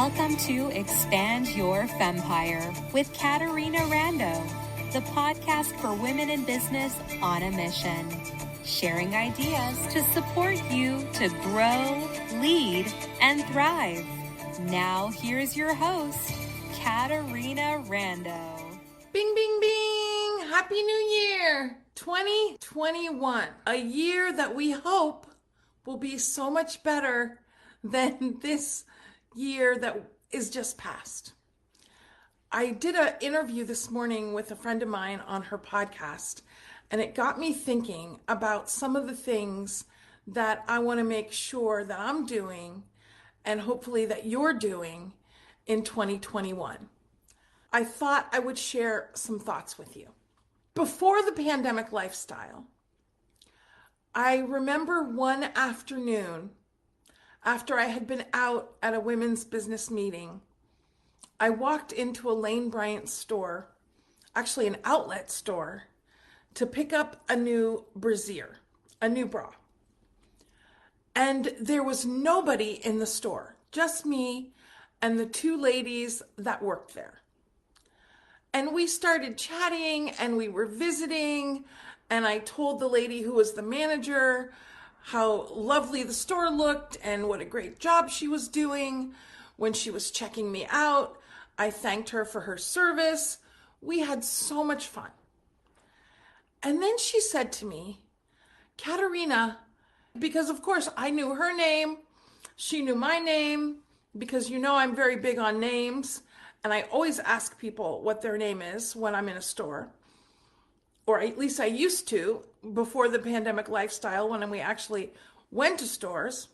Welcome to Expand Your Fempire with Caterina Rando, the podcast for women in business on a mission, sharing ideas to support you to grow, lead, and thrive. Now, here's your host, Caterina Rando. Bing, bing, bing! Happy New Year! 2021, a year that we hope will be so much better than this year that is just past. I did an interview this morning with a friend of mine on her podcast, and it got me thinking about some of the things that I want to make sure that I'm doing and hopefully that you're doing in 2021. I thought I would share some thoughts with you. Before the pandemic lifestyle, I remember one afternoon after I had been out at a women's business meeting, I walked into a Lane Bryant store, actually an outlet store, to pick up a new brassiere, a new bra. And there was nobody in the store, just me and the two ladies that worked there. And we started chatting and we were visiting, and I told the lady who was the manager how lovely the store looked and what a great job she was doing. When she was checking me out, I thanked her for her service. We had so much fun. And then she said to me, Caterina, because of course I knew her name, she knew my name, because you know I'm very big on names, and I always ask people what their name is when I'm in a store. Or at least I used to before the pandemic lifestyle when we actually went to stores.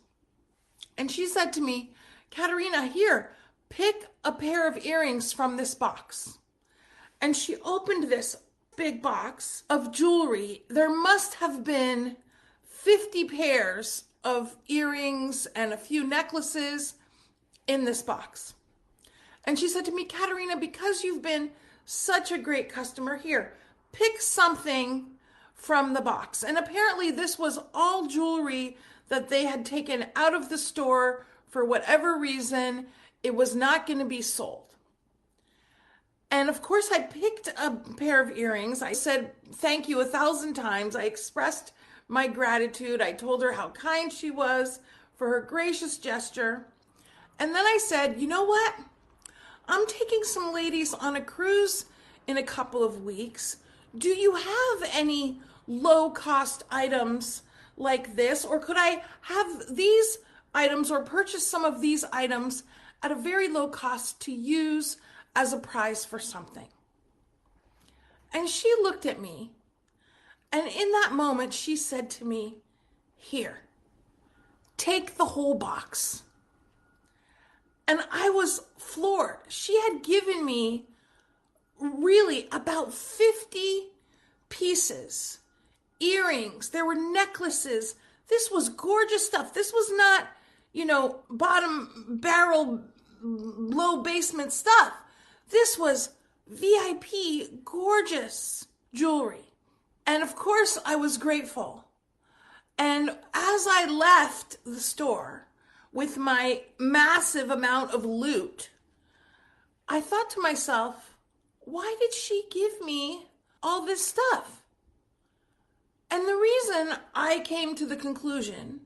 And she said to me, Caterina, here, pick a pair of earrings from this box. And she opened this big box of jewelry. There must have been 50 pairs of earrings and a few necklaces in this box. And she said to me, Caterina, because you've been such a great customer, here, pick something from the box. And apparently this was all jewelry that they had taken out of the store for whatever reason. It was not going to be sold. And of course I picked a pair of earrings. I said thank you 1,000 times. I expressed my gratitude. I told her how kind she was for her gracious gesture. And then I said, you know what? I'm taking some ladies on a cruise in a couple of weeks. Do you have any low-cost items like this? Or could I have these items or purchase some of these items at a very low cost to use as a prize for something? And she looked at me, and in that moment she said to me, here, take the whole box. And I was floored. She had given me really about 50 pieces, earrings, there were necklaces. This was gorgeous stuff. This was not, bottom barrel, low basement stuff. This was VIP, gorgeous jewelry. And of course I was grateful. And as I left the store with my massive amount of loot, I thought to myself, why did she give me all this stuff? And the reason I came to the conclusion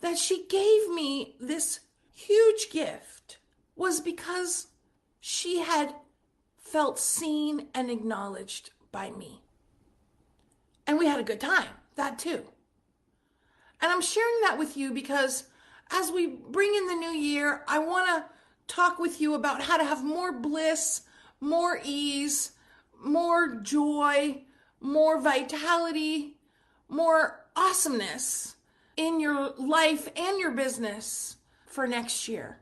that she gave me this huge gift was because she had felt seen and acknowledged by me. And we had a good time, that too. And I'm sharing that with you because as we bring in the new year, I want to talk with you about how to have more bliss, more ease, more joy, more vitality, more awesomeness in your life and your business for next year.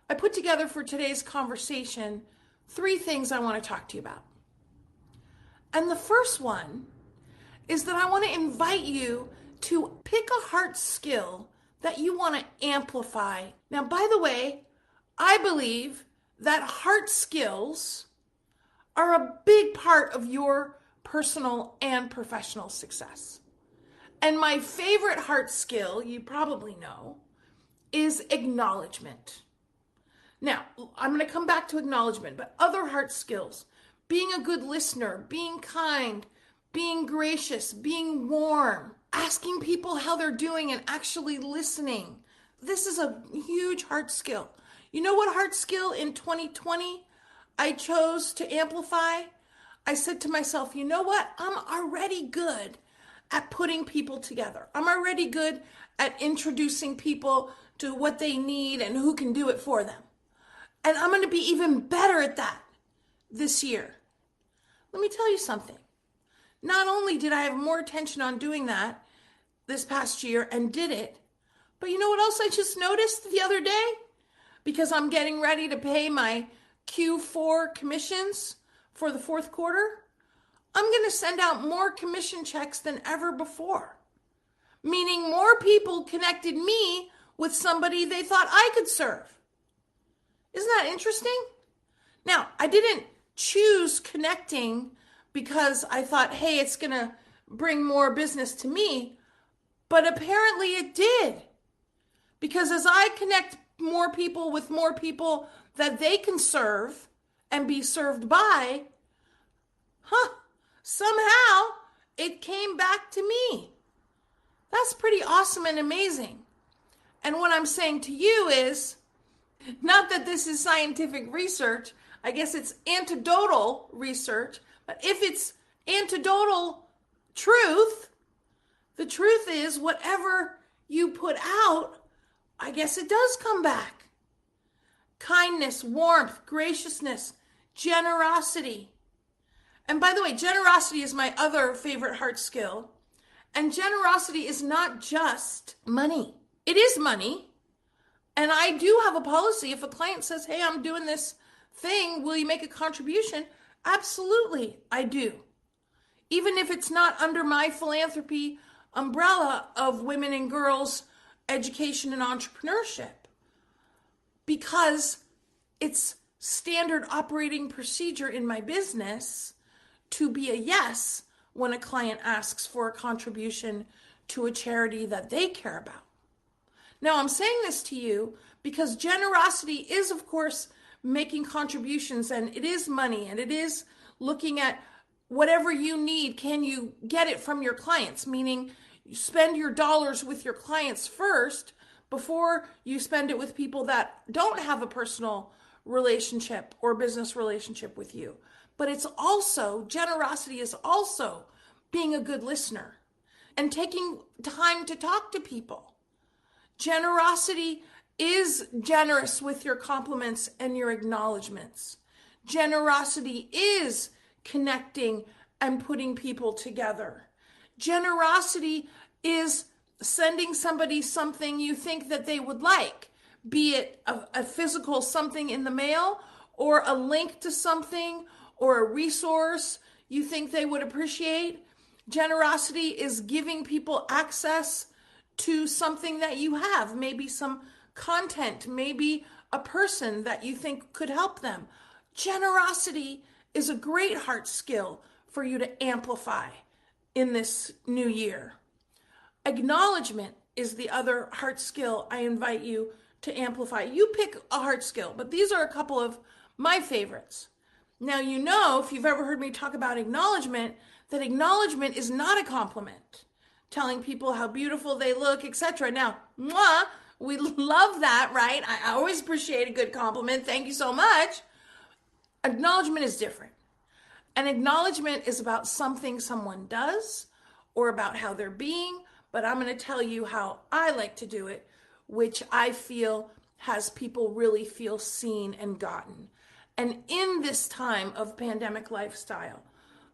I put together for today's conversation 3 things I want to talk to you about. And the first one is that I want to invite you to pick a heart skill that you want to amplify. Now, by the way, I believe that heart skills are a big part of your personal and professional success. And my favorite heart skill, you probably know, is acknowledgement. Now, I'm going to come back to acknowledgement, but other heart skills, being a good listener, being kind, being gracious, being warm, asking people how they're doing and actually listening. This is a huge heart skill. You know what heart skill in 2020 I chose to amplify? I said to myself, you know what? I'm already good at putting people together. I'm already good at introducing people to what they need and who can do it for them. And I'm going to be even better at that this year. Let me tell you something. Not only did I have more attention on doing that this past year and did it, but you know what else I just noticed the other day? Because I'm getting ready to pay my Q4 commissions for the fourth quarter, I'm going to send out more commission checks than ever before. Meaning more people connected me with somebody they thought I could serve. Isn't that interesting? Now, I didn't choose connecting because I thought, hey, it's going to bring more business to me. But apparently it did. Because as I connect more people with more people that they can serve and be served by, somehow it came back to me. That's pretty awesome and amazing. And what I'm saying to you is, not that this is scientific research, I guess it's anecdotal research, but if it's anecdotal truth, the truth is whatever you put out, I guess it does come back. Kindness, warmth, graciousness, generosity. And by the way, generosity is my other favorite heart skill. And generosity is not just money. It is money. And I do have a policy. If a client says, hey, I'm doing this thing, will you make a contribution? Absolutely, I do. Even if it's not under my philanthropy umbrella of women and girls education and entrepreneurship. Because it's standard operating procedure in my business to be a yes when a client asks for a contribution to a charity that they care about. Now, I'm saying this to you because generosity is, of course, making contributions, and it is money, and it is looking at whatever you need, can you get it from your clients? Meaning, you spend your dollars with your clients first before you spend it with people that don't have a personal relationship or business relationship with you. But it's also, generosity is also being a good listener and taking time to talk to people. Generosity is generous with your compliments and your acknowledgments. Generosity is connecting and putting people together. Generosity is sending somebody something you think that they would like, be it a physical something in the mail or a link to something or a resource you think they would appreciate. Generosity is giving people access to something that you have, maybe some content, maybe a person that you think could help them. Generosity is a great heart skill for you to amplify in this new year. Acknowledgement is the other heart skill I invite you to amplify. You pick a heart skill, but these are a couple of my favorites. Now, you know, if you've ever heard me talk about acknowledgement, that acknowledgement is not a compliment. Telling people how beautiful they look, etc. Now, we love that, right? I always appreciate a good compliment. Thank you so much. Acknowledgement is different. An acknowledgement is about something someone does or about how they're being, but I'm going to tell you how I like to do it, which I feel has people really feel seen and gotten. And in this time of pandemic lifestyle,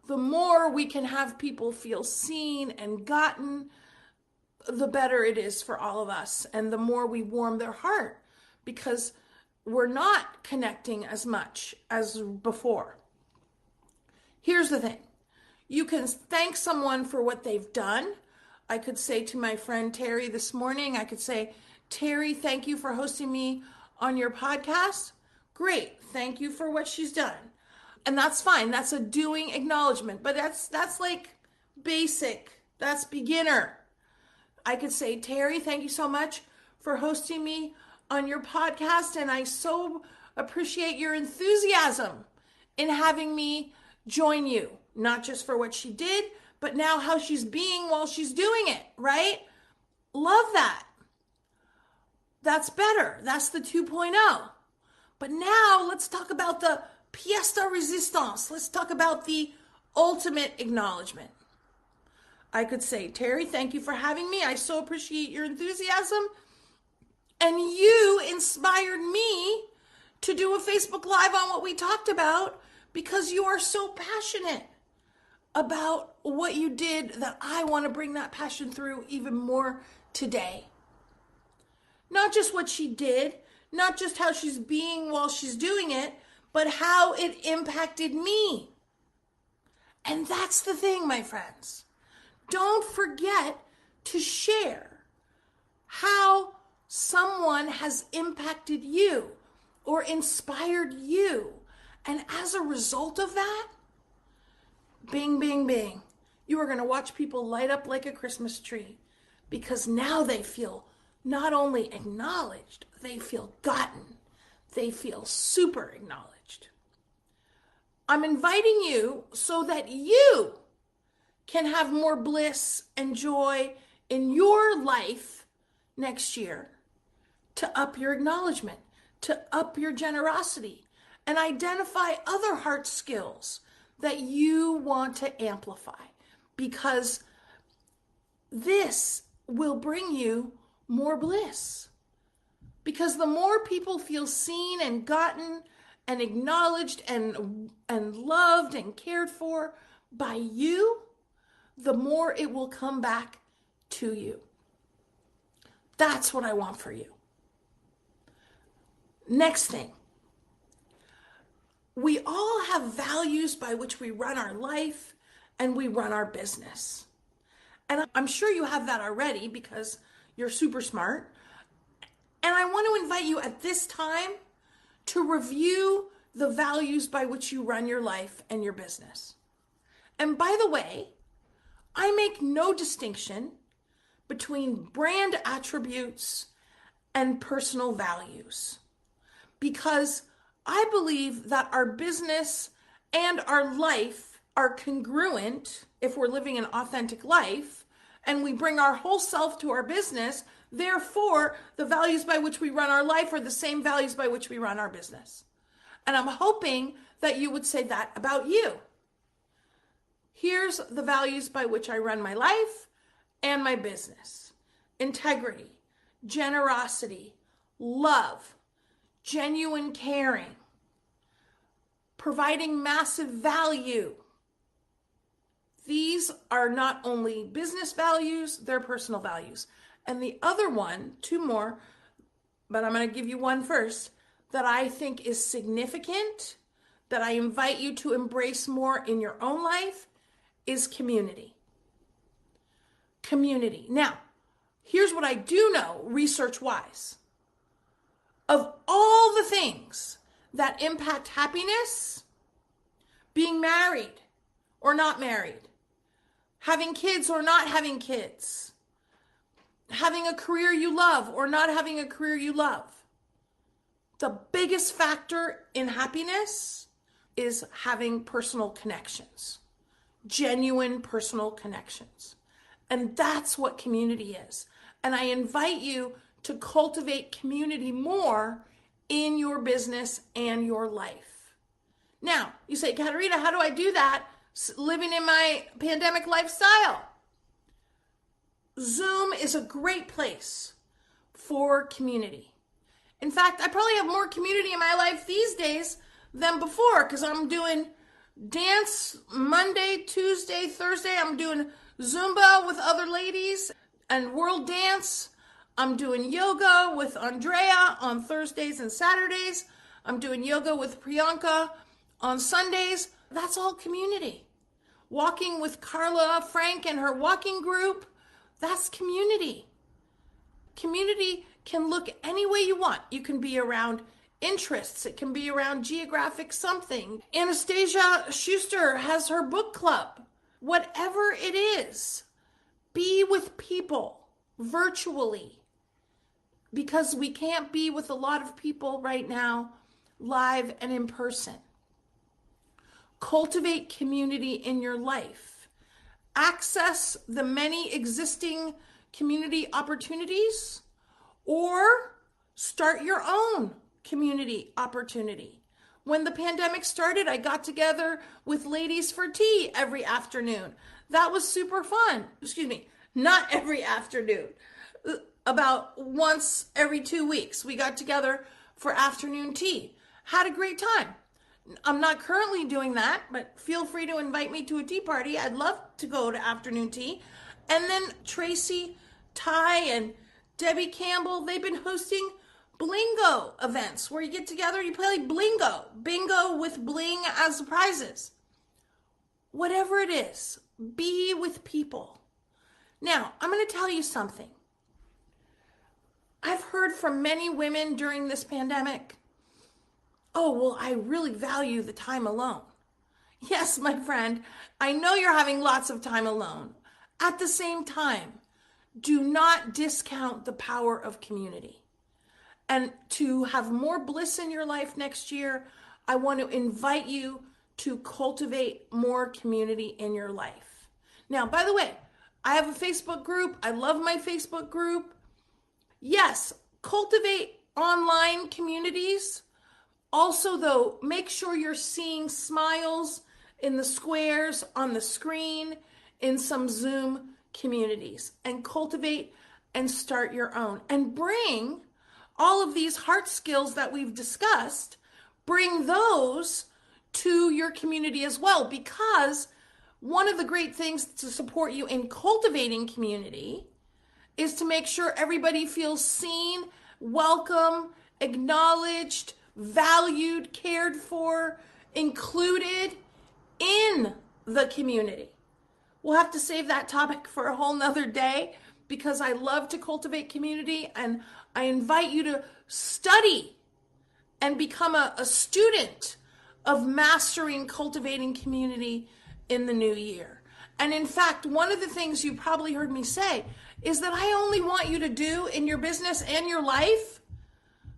the more we can have people feel seen and gotten, the better it is for all of us. And the more we warm their heart, because we're not connecting as much as before. Here's the thing. You can thank someone for what they've done. I could say to my friend Terry this morning, I could say, Terry, thank you for hosting me on your podcast. Great. Thank you for what she's done. And that's fine. That's a doing acknowledgement, but that's like basic. That's beginner. I could say, Terry, thank you so much for hosting me on your podcast. And I so appreciate your enthusiasm in having me join you, not just for what she did, but now how she's being while she's doing it, right? Love that. That's better. That's the 2.0. But now let's talk about the pièce de résistance. Let's talk about the ultimate acknowledgement. I could say, Terry, thank you for having me. I so appreciate your enthusiasm. And you inspired me to do a Facebook Live on what we talked about because you are so passionate about what you did that I want to bring that passion through even more today. Not just what she did, not just how she's being while she's doing it, but how it impacted me. And that's the thing, my friends. Don't forget to share how someone has impacted you or inspired you. And as a result of that, bing, bing, bing, you are going to watch people light up like a Christmas tree because now they feel not only acknowledged, they feel gotten. They feel super acknowledged. I'm inviting you so that you can have more bliss and joy in your life next year to up your acknowledgement, to up your generosity, and identify other heart skills that you want to amplify, because this will bring you more bliss. Because the more people feel seen and gotten and acknowledged and loved and cared for by you, the more it will come back to you. That's what I want for you. Next thing. We all have values by which we run our life and we run our business. And I'm sure you have that already because you're super smart. And I want to invite you at this time to review the values by which you run your life and your business. And by the way, I make no distinction between brand attributes and personal values, because I believe that our business and our life are congruent if we're living an authentic life and we bring our whole self to our business. Therefore, the values by which we run our life are the same values by which we run our business. And I'm hoping that you would say that about you. Here's the values by which I run my life and my business: integrity, generosity, love, genuine caring, providing massive value. These are not only business values, they're personal values. And the other one, two more, but I'm going to give you one first, that I think is significant, that I invite you to embrace more in your own life, is community. Community. Now, here's what I do know research-wise. Of all the things that impact happiness, being married or not married, having kids or not having kids, having a career you love or not having a career you love, the biggest factor in happiness is having personal connections, genuine personal connections. And that's what community is. And I invite you to cultivate community more in your business and your life. Now, you say, Caterina, how do I do that living in my pandemic lifestyle? Zoom is a great place for community. In fact, I probably have more community in my life these days than before, because I'm doing dance Monday, Tuesday, Thursday. I'm doing Zumba with other ladies and World Dance. I'm doing yoga with Andrea on Thursdays and Saturdays. I'm doing yoga with Priyanka on Sundays. That's all community. Walking with Carla Frank and her walking group. That's community. Community can look any way you want. You can be around interests. It can be around geographic something. Anastasia Schuster has her book club. Whatever it is, be with people virtually, because we can't be with a lot of people right now live and in person. Cultivate community in your life. Access the many existing community opportunities, or start your own community opportunity. When the pandemic started, I got together with ladies for tea every afternoon. That was super fun. Excuse me, not every afternoon. About once every 2 weeks, we got together for afternoon tea. Had a great time. I'm not currently doing that, but feel free to invite me to a tea party. I'd love to go to afternoon tea. And then Tracy, Ty, and Debbie Campbell, they've been hosting Blingo events where you get together and you play like bingo with bling as the prizes. Whatever it is, be with people. Now, I'm going to tell you something. I've heard from many women during this pandemic, oh, well, I really value the time alone. Yes, my friend, I know you're having lots of time alone. At the same time, do not discount the power of community. And to have more bliss in your life next year, I want to invite you to cultivate more community in your life. Now, by the way, I have a Facebook group. I love my Facebook group. Yes, cultivate online communities. Also, though, make sure you're seeing smiles in the squares on the screen in some Zoom communities, and cultivate and start your own. And bring all of these heart skills that we've discussed, bring those to your community as well, because one of the great things to support you in cultivating community is to make sure everybody feels seen, welcome, acknowledged, valued, cared for, included in the community. We'll have to save that topic for a whole nother day, because I love to cultivate community, and I invite you to study and become a student of mastering cultivating community in the new year. And in fact, one of the things you probably heard me say is that I only want you to do in your business and your life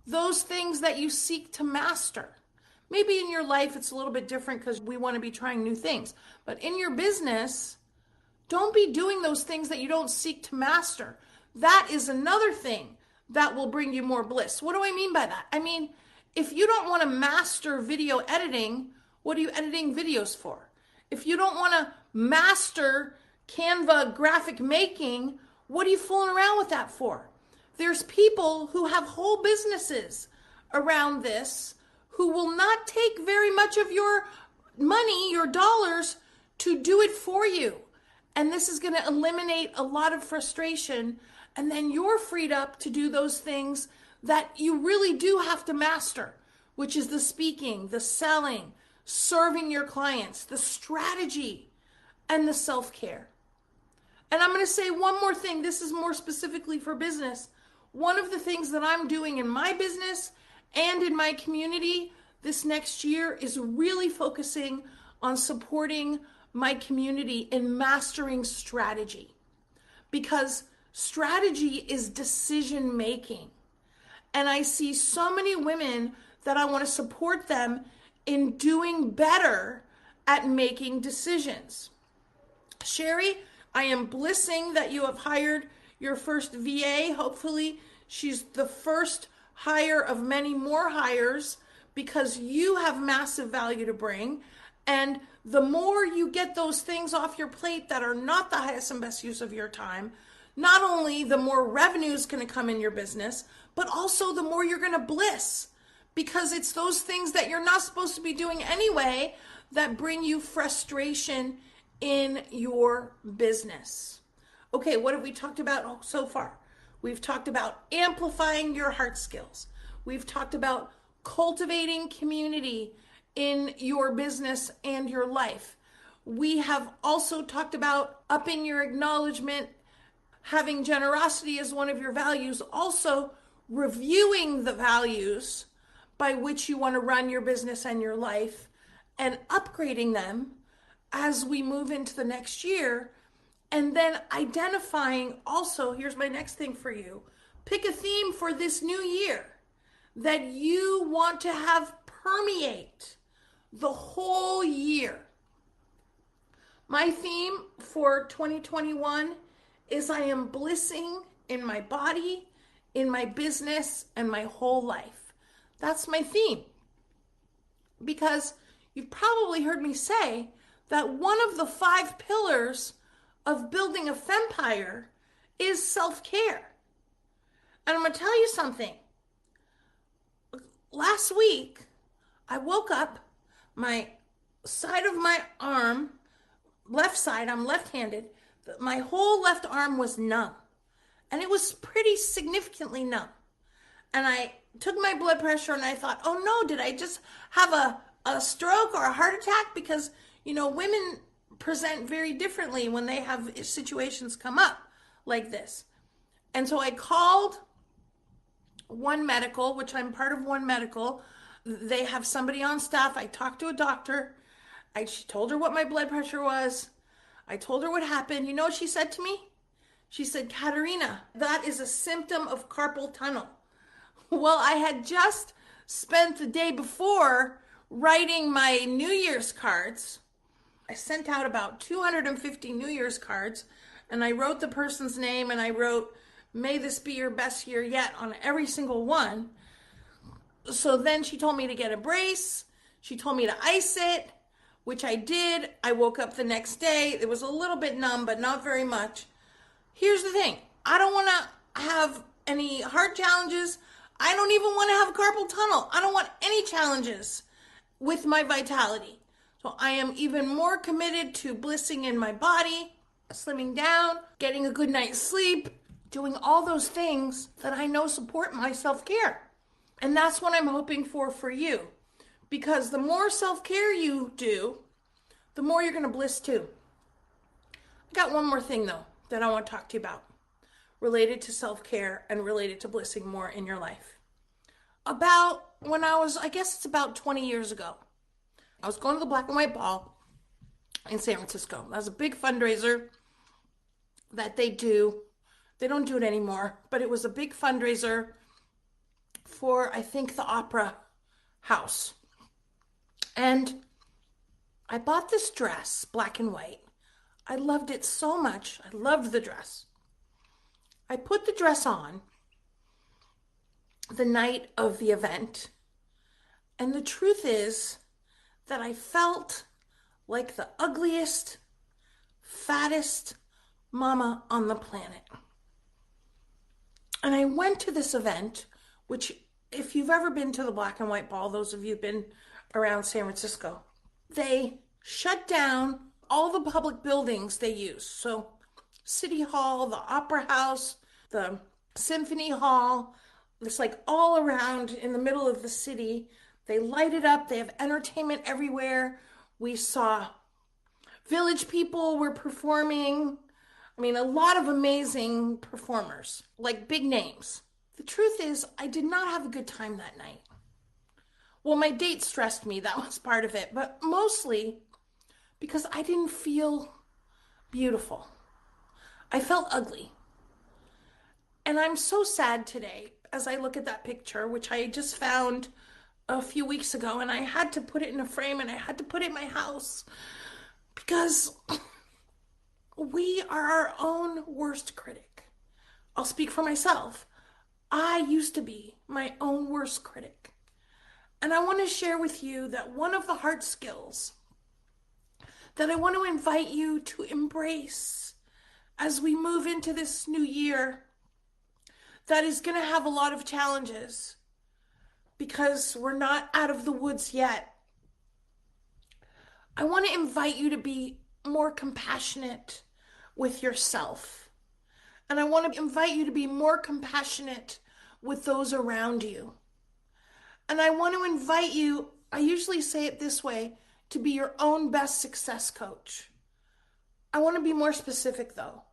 those things that you seek to master. Maybe in your life it's a little bit different because we want to be trying new things. But in your business, don't be doing those things that you don't seek to master. That is another thing that will bring you more bliss. What do I mean by that? I mean, if you don't want to master video editing, what are you editing videos for? If you don't want to master Canva graphic making, what are you fooling around with that for? There's people who have whole businesses around this who will not take very much of your money, your dollars, to do it for you. And this is going to eliminate a lot of frustration. And then you're freed up to do those things that you really do have to master, which is the speaking, the selling, serving your clients, the strategy, and the self-care. And I'm going to say one more thing. This is more specifically for business. One of the things that I'm doing in my business and in my community this next year is really focusing on supporting my community in mastering strategy. Because strategy is decision making. And I see so many women that I want to support them in doing better at making decisions. Sherry, I am blissing that you have hired your first VA. Hopefully she's the first hire of many more hires, because you have massive value to bring. And the more you get those things off your plate that are not the highest and best use of your time, not only the more revenue is going to come in your business, but also the more you're going to bliss, because it's those things that you're not supposed to be doing anyway that bring you frustration in your business. Okay, what have we talked about so far? We've talked about amplifying your heart skills. We've talked about cultivating community in your business and your life. We have also talked about upping your acknowledgement, having generosity as one of your values, also reviewing the values by which you want to run your business and your life, and upgrading them as we move into the next year. And then identifying also, here's my next thing for you, pick a theme for this new year that you want to have permeate the whole year. My theme for 2021 is I am blissing in my body, in my business, and my whole life. That's my theme. Because you've probably heard me say that one of the 5 pillars of building a fempire is self-care. And I'm going to tell you something. Last week, I woke up, my side of my arm, left side, I'm left-handed, my whole left arm was numb. And it was pretty significantly numb. And I took my blood pressure and I thought, oh no, did I just have a stroke or a heart attack? Because, women present very differently when they have situations come up like this. And so I called One Medical, which I'm part of One Medical. They have somebody on staff. I talked to a doctor. She told her what my blood pressure was. I told her what happened. You know what she said to me? She said, Caterina, that is a symptom of carpal tunnel. Well, I had just spent the day before writing my New Year's cards. I sent out about 250 New Year's cards, and I wrote the person's name, and I wrote, may this be your best year yet, on every single one. So then she told me to get a brace. She told me to ice it, which I did. I woke up the next day. It was a little bit numb, but not very much. Here's the thing. I don't want to have any heart challenges. I don't even want to have carpal tunnel. I don't want any challenges with my vitality. So I am even more committed to blissing in my body, slimming down, getting a good night's sleep, doing all those things that I know support my self-care. And that's what I'm hoping for you. Because the more self-care you do, the more you're going to bliss too. I got one more thing though that I want to talk to you about, related to self-care and related to blissing more in your life. About when I guess it's about 20 years ago, I was going to the Black and White Ball in San Francisco. That was a big fundraiser that they do. They don't do it anymore, but it was a big fundraiser for, I think, the Opera House. And I bought this dress, black and white. I loved it so much. I loved the dress. I put the dress on the night of the event. And the truth is that I felt like the ugliest, fattest mama on the planet. And I went to this event, which if you've ever been to the Black and White Ball, those of you who've been around San Francisco, they shut down all the public buildings they use. So City Hall, the Opera House, the Symphony Hall, it's like all around in the middle of the city. They light it up. They have entertainment everywhere. We saw Village People were performing. I mean, a lot of amazing performers, like big names. The truth is, I did not have a good time that night. Well, my date stressed me. That was part of it. But mostly because I didn't feel beautiful. I felt ugly. And I'm so sad today as I look at that picture, which I just found a few weeks ago, and I had to put it in a frame and I had to put it in my house because we are our own worst critic. I'll speak for myself. I used to be my own worst critic. And I want to share with you that one of the heart skills that I want to invite you to embrace as we move into this new year that is going to have a lot of challenges because we're not out of the woods yet. I want to invite you to be more compassionate with yourself. And I want to invite you to be more compassionate with those around you. And I want to invite you, I usually say it this way, to be your own best success coach. I want to be more specific though.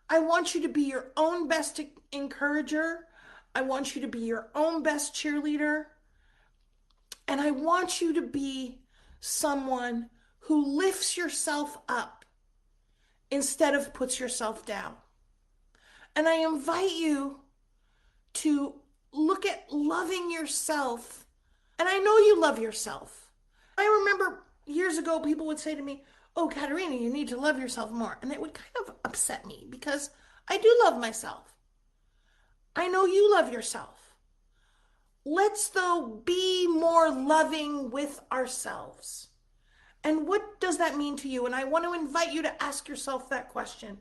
I want you to be your own best encourager. I want you to be your own best cheerleader. And I want you to be someone who lifts yourself up instead of puts yourself down. And I invite you to look at loving yourself. And I know you love yourself. I remember years ago, people would say to me, "Oh, Caterina, you need to love yourself more." And it would kind of upset me because I do love myself. I know you love yourself. Let's, though, be more loving with ourselves. And what does that mean to you? And I want to invite you to ask yourself that question.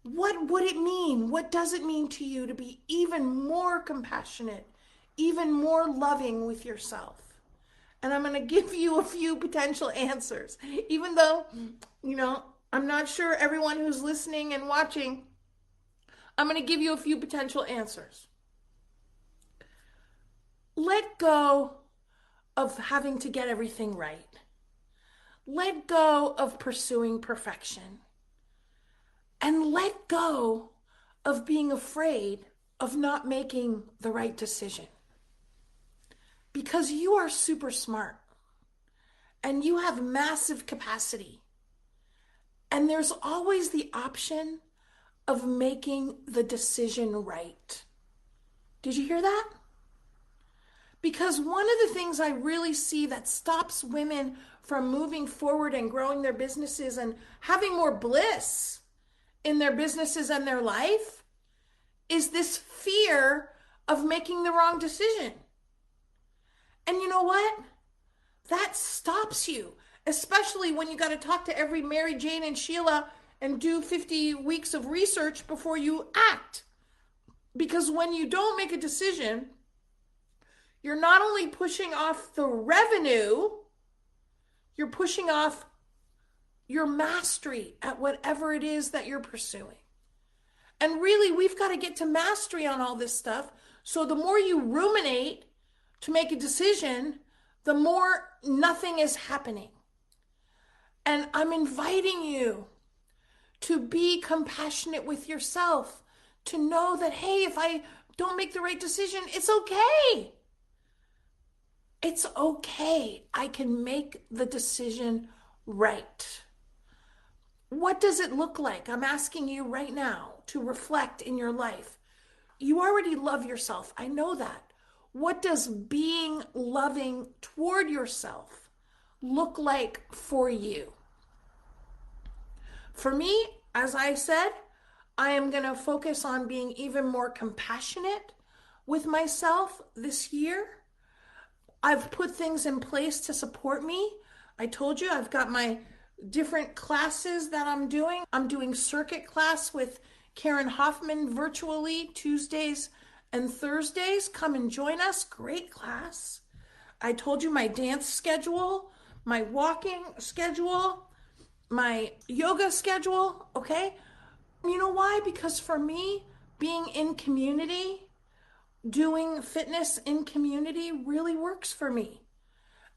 What would it mean? What does it mean to you to be even more compassionate, even more loving with yourself? And I'm going to give you a few potential answers. Even though, I'm not sure everyone who's listening and watching, I'm going to give you a few potential answers. Let go of having to get everything right. Let go of pursuing perfection. And let go of being afraid of not making the right decision. Because you are super smart and you have massive capacity. And there's always the option of making the decision right. Did you hear that? Because one of the things I really see that stops women from moving forward and growing their businesses and having more bliss in their businesses and their life is this fear of making the wrong decision. And you know what? That stops you, especially when you got to talk to every Mary Jane and Sheila and do 50 weeks of research before you act. Because when you don't make a decision, you're not only pushing off the revenue, you're pushing off your mastery at whatever it is that you're pursuing. And really, we've got to get to mastery on all this stuff. So the more you ruminate to make a decision, the more nothing is happening. And I'm inviting you to be compassionate with yourself, to know that, hey, if I don't make the right decision, it's okay. It's okay. I can make the decision right. What does it look like? I'm asking you right now to reflect in your life. You already love yourself. I know that. What does being loving toward yourself look like for you? For me, as I said, I am going to focus on being even more compassionate with myself this year. I've put things in place to support me. I told you I've got my different classes that I'm doing. I'm doing circuit class with Karen Hoffman virtually Tuesdays and Thursdays. Come and join us. Great class. I told you my dance schedule, my walking schedule, my yoga schedule, okay? You know why? Because for me, being in community, doing fitness in community really works for me.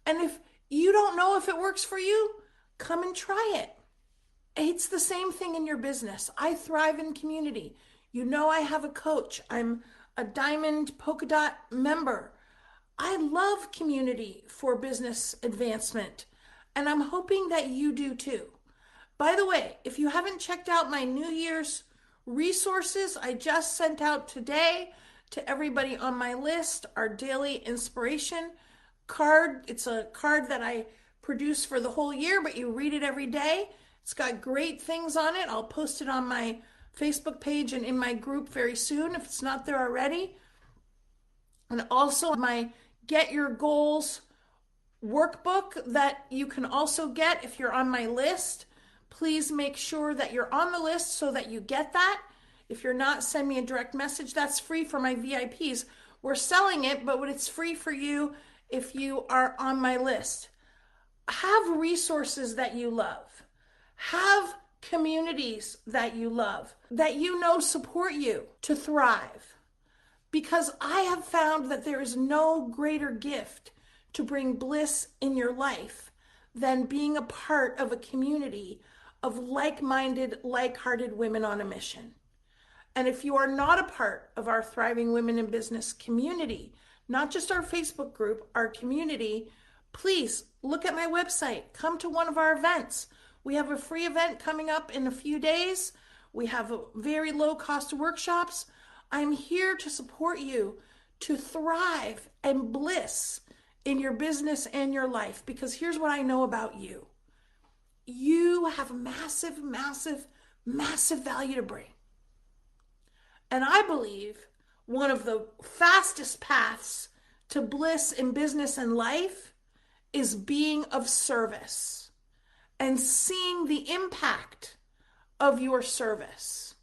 And if you don't know if it works for you, come and try it. It's the same thing in your business. I thrive in community. You know I have a coach. I'm a Diamond Polka Dot member. I love community for business advancement, and I'm hoping that you do too. By the way, if you haven't checked out my New Year's resources, I just sent out today to everybody on my list our daily inspiration card. It's a card that I produce for the whole year, but you read it every day. It's got great things on it. I'll post it on my Facebook page and in my group very soon if it's not there already. And also my Get Your Goals workbook that you can also get if you're on my list. Please make sure that you're on the list so that you get that. If you're not, send me a direct message. That's free for my VIPs. We're selling it, but it's free for you if you are on my list. Have resources that you love. Have communities that you love, that you know support you to thrive. Because I have found that there is no greater gift to bring bliss in your life than being a part of a community of like-minded, like-hearted women on a mission. And if you are not a part of our Thriving Women in Business community, not just our Facebook group, our community, please look at my website. Come to one of our events. We have a free event coming up in a few days. We have very low cost workshops. I'm here to support you to thrive and bliss in your business and your life. Because here's what I know about you. You have massive, massive, massive value to bring. And I believe one of the fastest paths to bliss in business and life is being of service and seeing the impact of your service.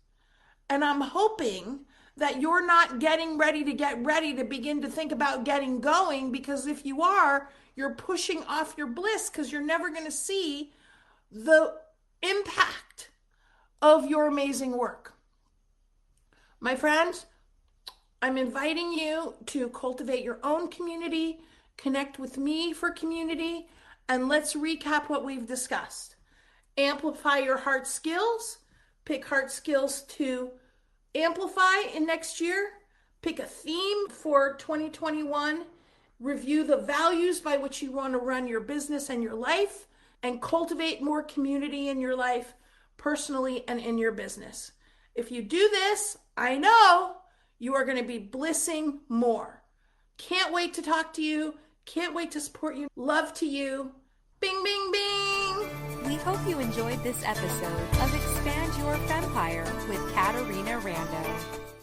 And I'm hoping that you're not getting ready to begin to think about getting going, because if you are, you're pushing off your bliss because you're never going to see the impact of your amazing work. My friends, I'm inviting you to cultivate your own community, connect with me for community, and let's recap what we've discussed. Amplify your heart skills. Pick heart skills to amplify in next year. Pick a theme for 2021. Review the values by which you want to run your business and your life, and cultivate more community in your life, personally and in your business. If you do this, I know you are going to be blissing more. Can't wait to talk to you. Can't wait to support you. Love to you. Bing, bing, bing. We hope you enjoyed this episode of Expand Your Fempire with Caterina Rando.